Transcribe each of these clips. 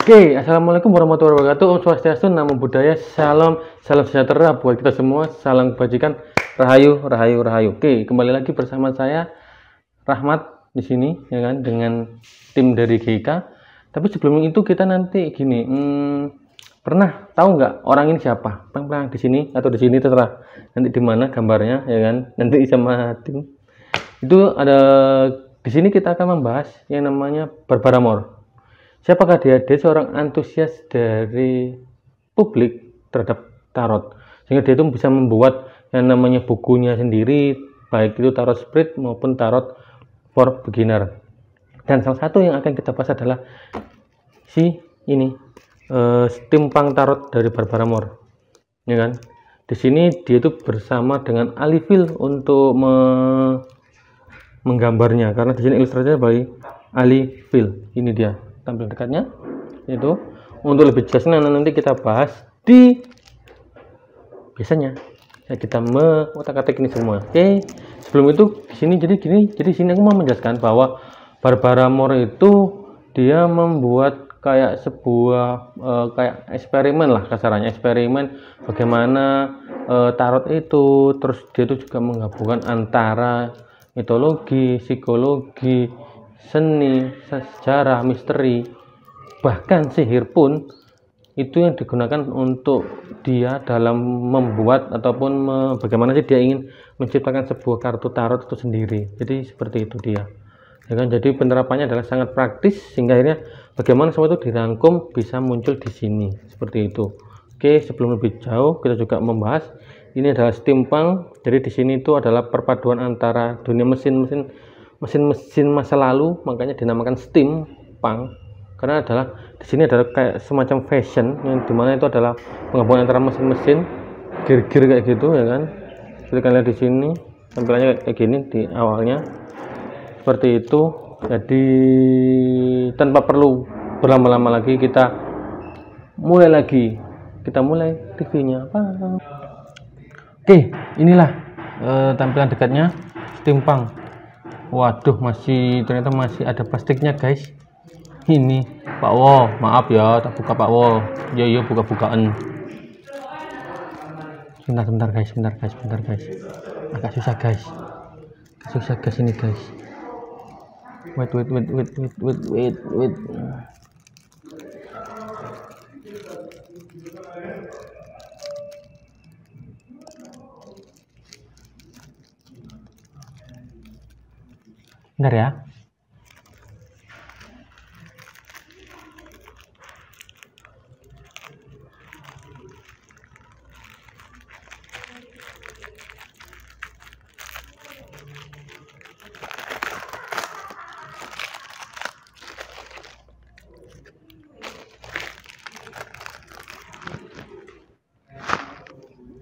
Oke, assalamualaikum warahmatullahi wabarakatuh. Om Swastiastu, Namo Buddhaya, salam sejahtera buat kita semua, salam kebajikan, rahayu, rahayu, rahayu. Oke, kembali lagi bersama saya Rahmat di sini, ya kan, dengan tim dari GK. Tapi sebelum itu kita nanti gini, pernah tahu nggak orang ini siapa? Pernah di sini atau di sini terserah. Nanti di mana gambarnya, ya kan? Nanti sama tim. Itu ada di sini kita akan membahas yang namanya Barbara Moore. Siapakah dia? Dia seorang antusias dari publik terhadap tarot, sehingga dia itu bisa membuat yang namanya bukunya sendiri, baik itu tarot spread maupun tarot for beginner. Dan salah satu yang akan kita bahas adalah si ini steampunk tarot dari Barbara Moore, ya kan? Di sini dia itu bersama dengan Ali Phil untuk menggambarnya, karena di sini ilustrasinya by Ali Phil. Ini dia tampil dekatnya. Itu untuk lebih jelasnya nanti kita bahas di biasanya kita mengotak-atik ini semua. Oke, sebelum itu di sini jadi sini aku mau menjelaskan bahwa Barbara Moore itu dia membuat kayak sebuah kayak eksperimen lah, kasarannya eksperimen bagaimana tarot itu. Terus dia itu juga menggabungkan antara mitologi, psikologi, seni, sejarah, misteri, bahkan sihir pun itu yang digunakan untuk dia dalam membuat ataupun bagaimana sih dia ingin menciptakan sebuah kartu tarot itu sendiri. Jadi seperti itu dia, ya kan? Jadi penerapannya adalah sangat praktis, sehingga akhirnya bagaimana semua itu dirangkum bisa muncul di sini seperti itu. Oke, sebelum lebih jauh kita juga membahas ini adalah steampunk. Jadi di sini itu adalah perpaduan antara dunia mesin masa lalu, makanya dinamakan steampunk, karena adalah di sini adalah kayak semacam fashion yang dimana itu adalah penggabungan antara mesin-mesin, gear-gear kayak gitu, ya kan? Seperti kalian lihat di sini tampilannya kayak gini di awalnya seperti itu. Jadi tanpa perlu berlama-lama lagi kita mulai reviewnya. Oke, inilah tampilan dekatnya steampunk. Waduh, ternyata masih ada plastiknya, guys. Ini Pak Wo, maaf ya tak buka Pak Wo. Yo buka-bukaan. Sebentar guys. Agak susah guys ini guys. Wait. Bentar ya.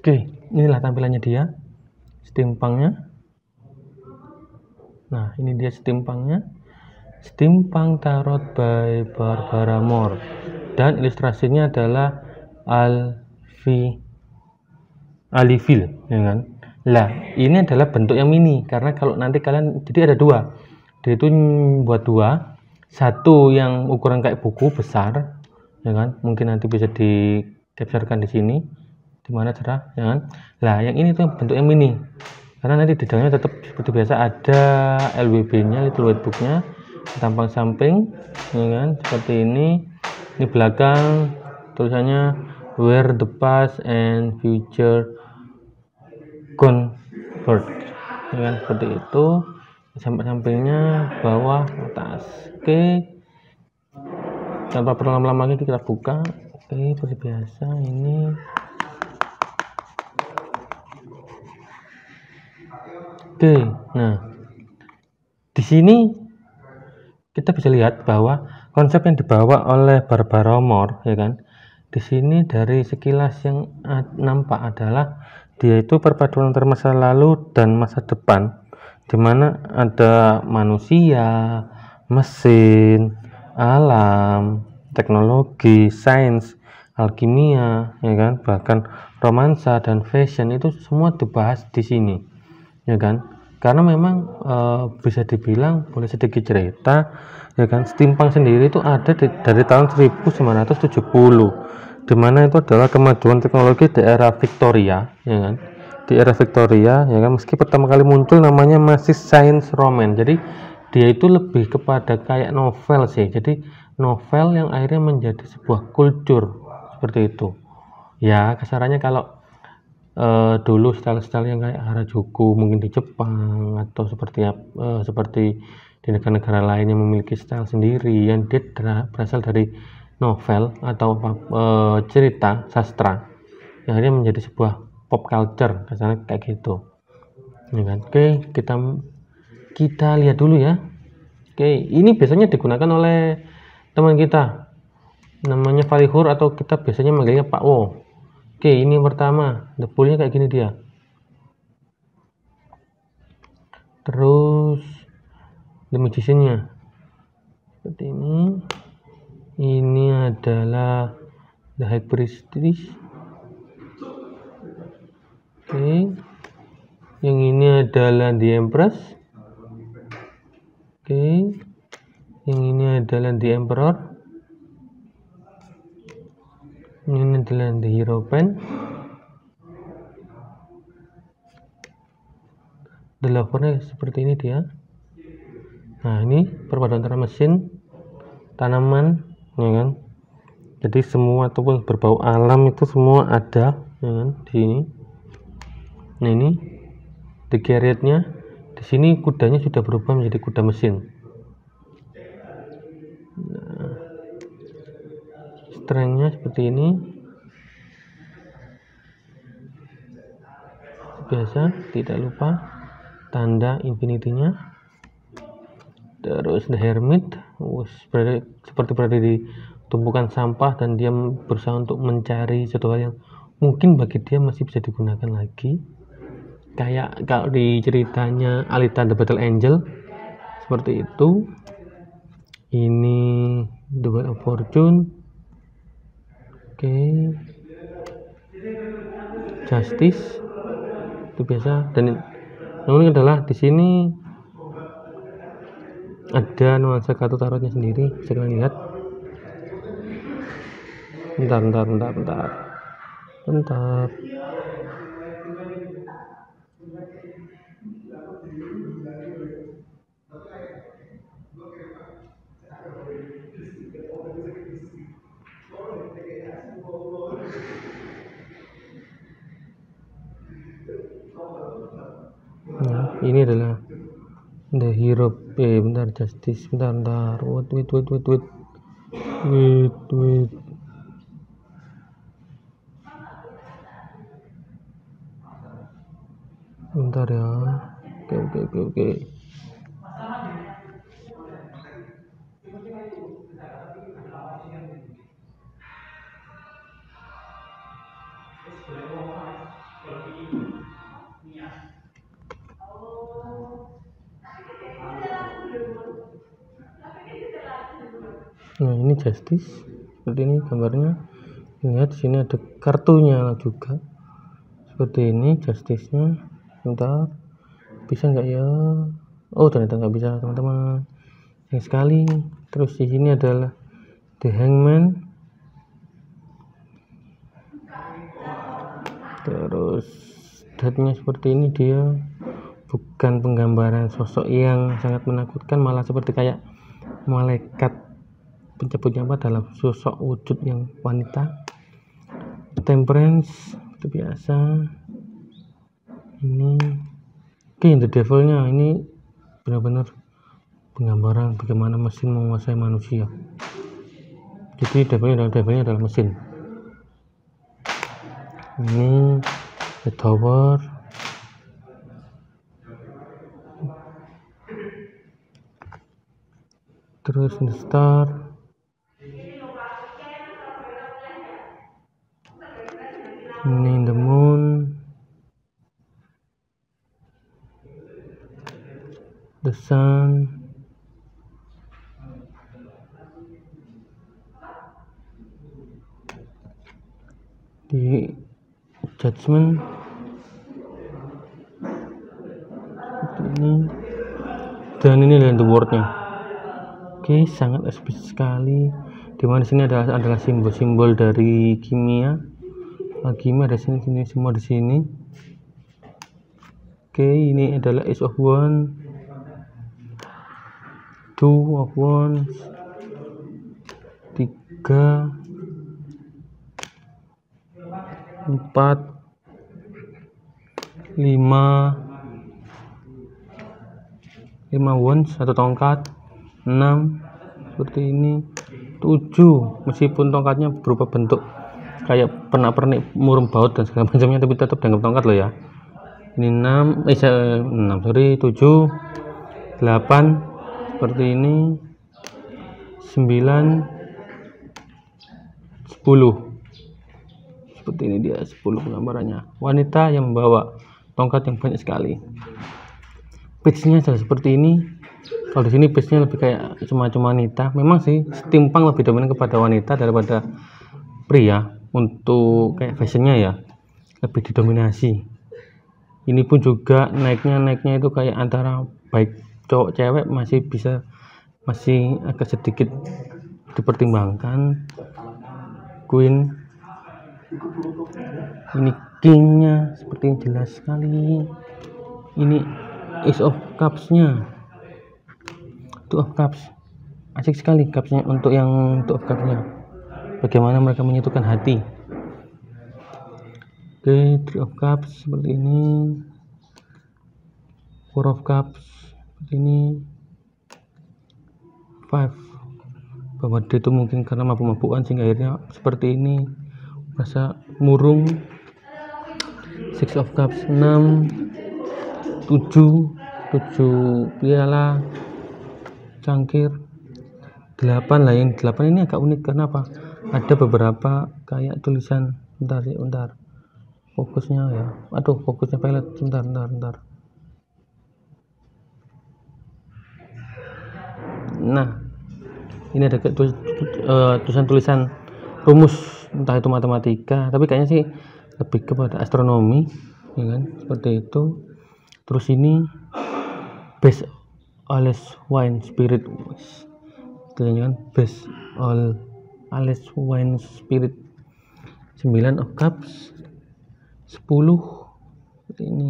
Oke, inilah tampilannya dia, steampunknya. Nah, ini dia steampunknya, steampunk tarot by Barbara Moore, dan ilustrasinya adalah Ali Phil, ya kan? Lah, ini adalah bentuk yang mini, karena kalau nanti kalian, jadi ada dua, dia itu buat dua, satu yang ukuran kayak buku besar, ya kan? Mungkin nanti bisa di capturekan di sini, dimana cerah, ya kan? Lah, yang ini tuh bentuk yang mini, karena nanti di dalamnya tetap seperti biasa ada LWB-nya, Little White Book-nya, tampang samping, ya kan? Seperti ini. Ini belakang tulisannya Where the Past and Future Converge, ya kan? Seperti itu. Sampai sampingnya, bawah, atas. Oke, tanpa perlu lama-lama lagi kita buka. Oke, seperti biasa ini. Oke, nah di sini kita bisa lihat bahwa konsep yang dibawa oleh Barbara Moore, ya kan? Di sini dari sekilas yang nampak adalah dia itu perpaduan antara masa lalu dan masa depan, dimana ada manusia, mesin, alam, teknologi, sains, alkimia, ya kan? Bahkan romansa dan fashion itu semua dibahas di sini, ya kan? karena memang bisa dibilang boleh sedikit cerita ya kan, steampunk sendiri itu ada dari tahun 1970, dimana itu adalah kemajuan teknologi di era Victoria ya kan, di era Victoria ya kan. Meski pertama kali muncul namanya masih science roman, jadi dia itu lebih kepada kayak novel sih, jadi novel yang akhirnya menjadi sebuah kultur seperti itu ya kasarannya. Kalau dulu style-style yang kayak Harajuku mungkin di Jepang atau seperti di negara-negara lain yang memiliki style sendiri yang dia berasal dari novel atau cerita sastra yang akhirnya menjadi sebuah pop culture kasarnya kayak gitu ya kan. Oke, kita lihat dulu ya. Oke, ini biasanya digunakan oleh teman kita namanya Falihur atau kita biasanya manggilnya Pak Wo. Oke, ini pertama, the poolnya kayak gini dia. Terus the magiciannya seperti ini. Ini adalah the high priestess. Oke, yang ini adalah the empress. Oke, yang ini adalah the emperor. Ini adalah the hierophant. The lovernya seperti ini dia. Nah, ini perpaduan antara mesin, tanaman ya kan. Jadi semua ataupun berbau alam itu semua ada ya kan di sini. Nah, ini the chariotnya. Di sini kudanya sudah berubah menjadi kuda mesin. Nah, strength-nya seperti ini. Biasa, tidak lupa tanda infinity-nya. Terus the hermit, seperti berada di tumpukan sampah dan dia berusaha untuk mencari sesuatu hal yang mungkin bagi dia masih bisa digunakan lagi. Kayak kalau di ceritanya Alita the Battle Angel seperti itu. Ini the Wheel of Fortune. Oke, Justice itu biasa. Dan ini adalah di sini ada nuansa kartu tarotnya sendiri, bisa kalian lihat. Bentar. Nah, ini adalah the hero. Bentar, Justice. Bentar. Wait. Bentar ya. Oke. Nah, ini Justice. Seperti ini gambarnya. Lihat di sini ada kartunya juga. Seperti ini Justice-nya. Bentar. Bisa nggak ya? Oh, ternyata nggak bisa, teman-teman. Sayang sekali. Terus di sini adalah the Hangman. Terus datanya seperti ini, dia bukan penggambaran sosok yang sangat menakutkan, malah seperti kayak malaikat pencabut nyawa dalam sosok wujud yang wanita. Temperance itu biasa. Ini the Devil-nya, ini benar-benar penggambaran bagaimana mesin menguasai manusia. Jadi devilnya adalah mesin. Ini the Tower. Terus the Star. Ini the Moon. The Sun. The Judgment. ini, dan ini land word-nya. Oke, sangat eksplisit sekali. Dimana sini adalah simbol-simbol dari kimia. Kimia ada sini semua di sini. Oke, ini adalah Ace of Wands, Two of Wands, 3, 4, 5 wands, 1 tongkat, 6 seperti ini, 7 meskipun tongkatnya berupa bentuk kayak pernak-pernik murung baut dan segala macamnya, tapi tetap dianggap tongkat loh ya. Ini 7, 8 seperti ini, 9, 10 seperti ini, dia 10 penggambarannya. Wanita yang membawa tongkat yang banyak sekali. Page-nya seperti ini. Kalau di sini page-nya lebih kayak semacam wanita. Memang sih steampunk lebih dominan kepada wanita daripada pria. Untuk kayak fashionnya ya lebih didominasi. Ini pun juga naiknya itu kayak antara baik cowok cewek masih agak sedikit dipertimbangkan. Queen, ini kingnya seperti yang jelas sekali. Ini Ace of Cups-nya, Two of Cups, asik sekali cups-nya. Untuk yang Two of Cups-nya, bagaimana mereka menyatukan hati. Oke, Three of Cups seperti ini, Four of Cups seperti ini, 5, bahwa dia itu mungkin karena mabuk-mabukan sehingga akhirnya seperti ini, merasa murung. Six of Cups, 6, 7 piala cangkir, 8 lah. Yang 8 ini agak unik karena apa? Ada beberapa kayak tulisan. Bentar fokusnya ya, fokusnya pilot. Bentar. Nah, ini ada tulisan rumus, entah itu matematika, tapi kayaknya sih lebih kepada astronomi ya kan, seperti itu. Terus ini base Alice Wine Spirit, kan base Alice Wine Spirit. 9 of Cups, 10 seperti ini.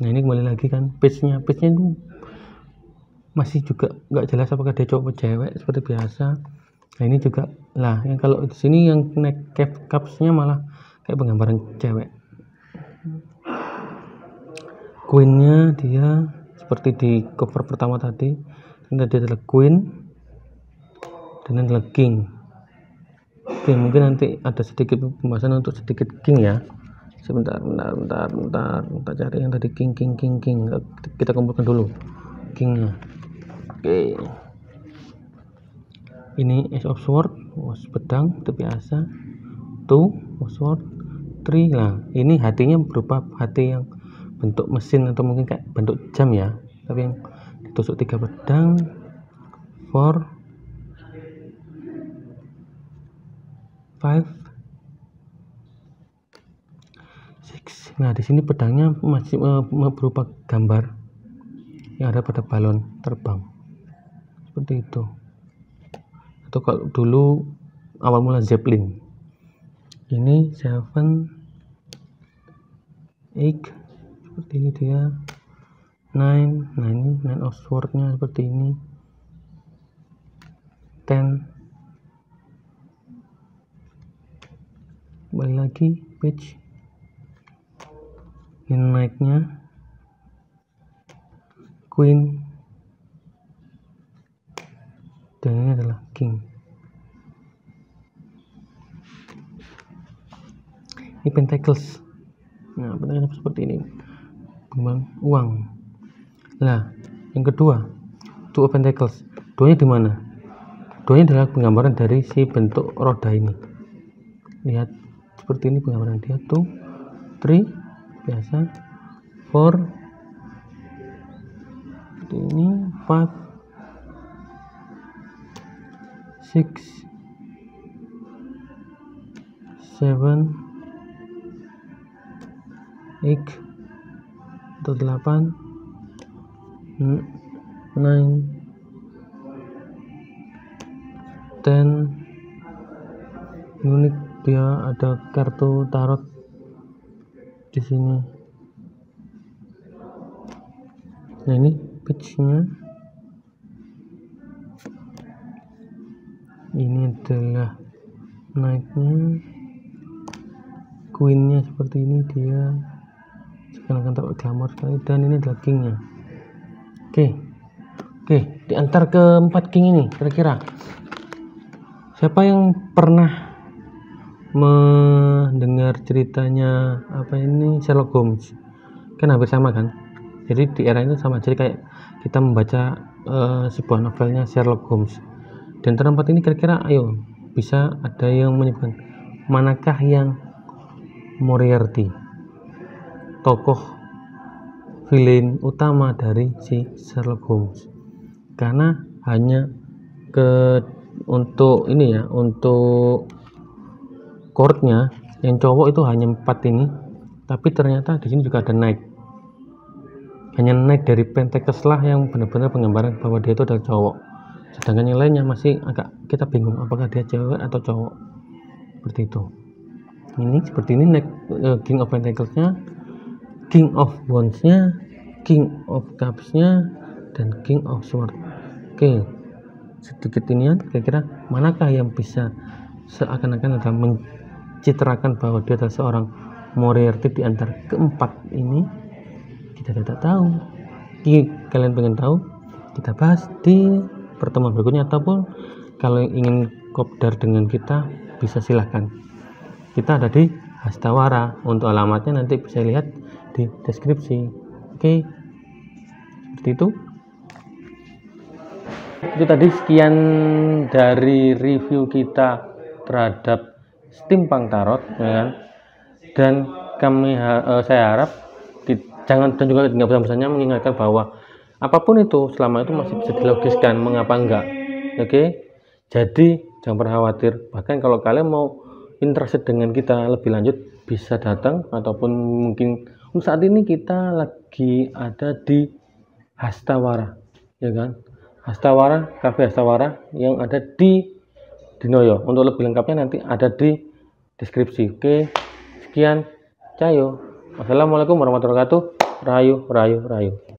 Nah, ini kembali lagi kan page-nya itu masih juga nggak jelas apakah dia cowok atau cewek seperti biasa. Nah, ini juga lah, yang kalau di sini yang naik cups-nya malah kayak penggambaran cewek. Queen-nya dia seperti di cover pertama tadi. Ini tadi adalah Queen dan ini adalah King. Oke, mungkin nanti ada sedikit pembahasan untuk sedikit King ya. Sebentar cari yang tadi King. Kita kumpulkan dulu Kingnya. Oke, ini Ace of Sword, pedang itu biasa. 2 of Sword, 3. Nah, ini hatinya berupa hati yang bentuk mesin atau mungkin kayak bentuk jam ya, tapi yang ditusuk 3 pedang. 4, 5, 6. Nah, di sini pedangnya masih berupa gambar yang ada pada balon terbang seperti itu, atau kalau dulu awal mula Zeppelin. Ini 7, 8 seperti ini dia. 9, nah ini 9 of Sword-nya seperti ini. 10, kembali lagi page. Ini naiknya Queen dan ini adalah King. Ini Pentacles. Nah, Pentacles seperti ini, kembang uang. Nah, yang kedua Two of Pentacles, duanya di mana? Duanya adalah penggambaran dari si bentuk roda ini. Lihat seperti ini penggambaran dia. 2, 3 biasa. 4 seperti ini. 5, 6, 7, 8 atau 8, unik, dia ada kartu tarot di sini. Nah, ini page-nya. Ini adalah knight-nya, queen-nya seperti ini, dia seakan-akan tampak glamor sekali, dan ini adalah king-nya. Oke, diantar ke 4 king ini, kira-kira siapa yang pernah mendengar ceritanya Sherlock Holmes? Kan hampir sama kan, jadi di era itu sama, jadi kayak kita membaca sebuah novelnya Sherlock Holmes. Dan antara 4 ini kira-kira ayo bisa ada yang menyebutkan manakah yang Moriarty, tokoh villain utama dari si Sherlock Holmes. Karena hanya untuk ini ya, untuk courtnya yang cowok itu hanya 4 ini, tapi ternyata di sini juga ada knight. Hanya knight dari Pentacles lah yang benar-benar penggambaran bahwa dia itu adalah cowok. Sedangkan yang lainnya masih agak kita bingung apakah dia cewek atau cowok, seperti itu. Ini seperti ini, King of Pentacles-nya, King of Wands-nya, King of Cups-nya, dan King of Swords. Oke, sedikit inian, kira-kira manakah yang bisa seakan-akan ada mencitrakan bahwa dia adalah seorang Moriarty di antara keempat ini? Kita tidak tahu. Jika kalian pengen tahu, kita bahas di pertemuan berikutnya, ataupun kalau ingin kopdar dengan kita bisa silahkan. Kita ada di Hastawara, untuk alamatnya nanti bisa lihat di deskripsi. Oke, seperti itu. Itu tadi sekian dari review kita terhadap Steampunk Tarot, ya kan? Dan saya harap jangan, dan juga nggak bosan-bosannya mengingatkan bahwa apapun itu selama itu masih bisa dilogiskan, mengapa enggak. Oke, jadi jangan pernah khawatir. Bahkan kalau kalian mau interested dengan kita lebih lanjut, bisa datang, ataupun mungkin saat ini kita lagi ada di Hastawara, ya kan? Hastawara, Cafe Hastawara yang ada di Dinoyo. Untuk lebih lengkapnya nanti ada di deskripsi. Oke, sekian, Cayo. Wassalamualaikum warahmatullahi wabarakatuh. Rayu, rayu, rayu.